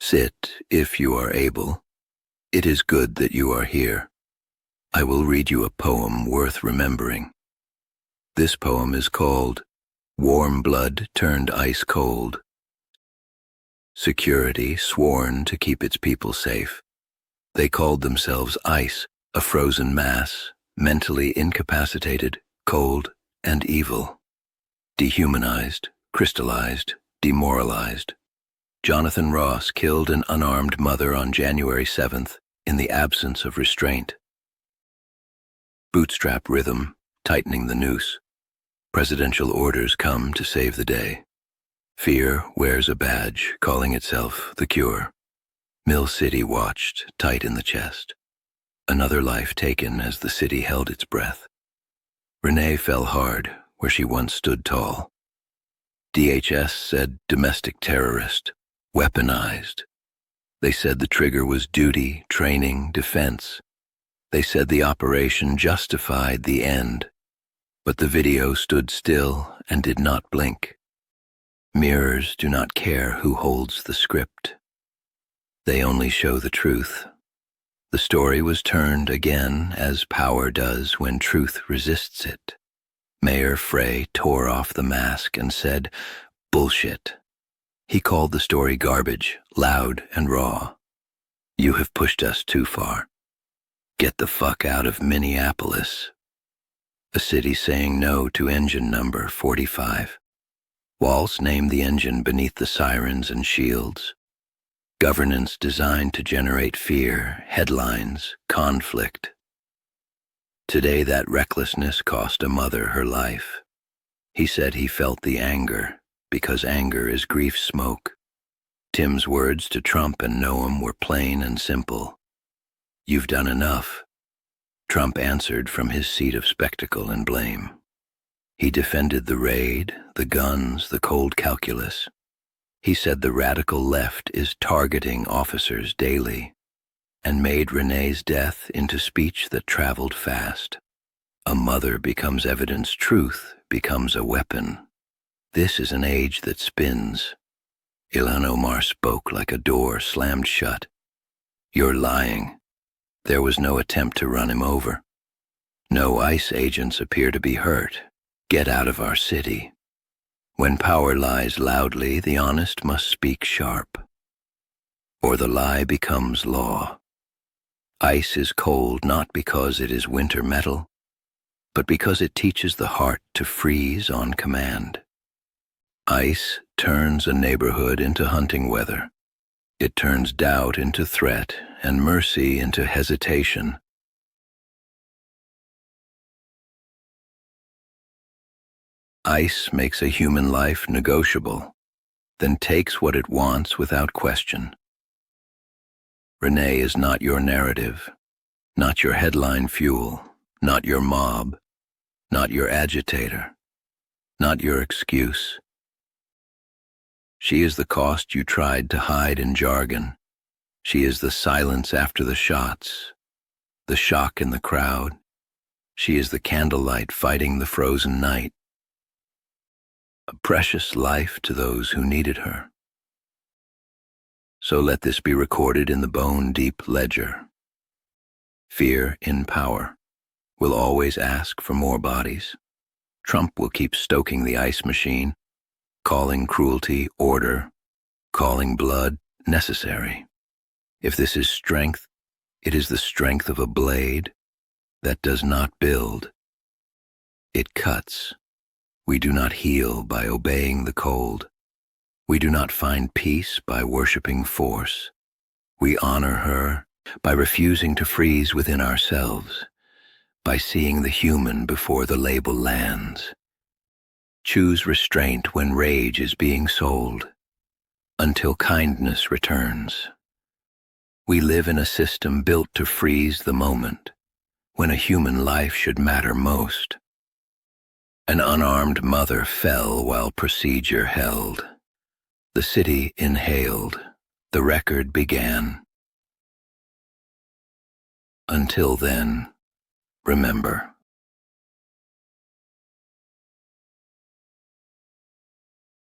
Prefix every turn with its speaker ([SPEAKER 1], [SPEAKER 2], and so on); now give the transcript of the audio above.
[SPEAKER 1] Sit, if you are able. It is good that you are here. I will read you a poem worth remembering. This poem is called Warm Blood Turned Ice Cold. Security sworn to keep its people safe. They called themselves ice, a frozen mass, mentally incapacitated, cold, and evil. Dehumanized, crystallized, demoralized. Jonathan Ross killed an unarmed mother on January 7th in the absence of restraint. Bootstrap rhythm, tightening the noose. Presidential orders come to save the day. Fear wears a badge, calling itself the cure. Mill City watched, tight in the chest. Another life taken as the city held its breath. Renee fell hard where she once stood tall. DHS said domestic terrorist, weaponized. They said the trigger was duty, training, defense. They said the operation justified the end. But the video stood still and did not blink. Mirrors do not care who holds the script. They only show the truth. The story was turned again, as power does when truth resists it. Mayor Frey tore off the mask and said, "Bullshit." He called the story garbage, loud and raw. You have pushed us too far. Get the fuck out of Minneapolis. A city saying no to engine number 45. Walls named the engine beneath the sirens and shields. Governance designed to generate fear, headlines, conflict. Today that recklessness cost a mother her life. He said he felt the anger, because anger is grief's smoke. Tim's words to Trump and Noam were plain and simple. You've done enough. Trump answered from his seat of spectacle and blame. He defended the raid, the guns, the cold calculus. He said the radical left is targeting officers daily, and made Renee's death into speech that traveled fast. A mother becomes evidence, truth becomes a weapon. This is an age that spins. Ilhan Omar spoke like a door slammed shut. You're lying. There was no attempt to run him over. No ICE agents appear to be hurt. Get out of our city. When power lies loudly, the honest must speak sharp, or the lie becomes law. Ice is cold not because it is winter metal, but because it teaches the heart to freeze on command. Ice turns a neighborhood into hunting weather. It turns doubt into threat and mercy into hesitation. Ice makes a human life negotiable, then takes what it wants without question. Renee is not your narrative, not your headline fuel, not your mob, not your agitator, not your excuse. She is the cost you tried to hide in jargon. She is the silence after the shots, the shock in the crowd. She is the candlelight fighting the frozen night. A precious life to those who needed her. So let this be recorded in the bone-deep ledger. Fear in power will always ask for more bodies. Trump will keep stoking the ice machine, calling cruelty order, calling blood necessary. If this is strength, it is the strength of a blade that does not build. It cuts. We do not heal by obeying the cold. We do not find peace by worshiping force. We honor her by refusing to freeze within ourselves, by seeing the human before the label lands. Choose restraint when rage is being sold, until kindness returns. We live in a system built to freeze the moment, when a human life should matter most. An unarmed mother fell while procedure held. The city inhaled. The record began. Until then, remember,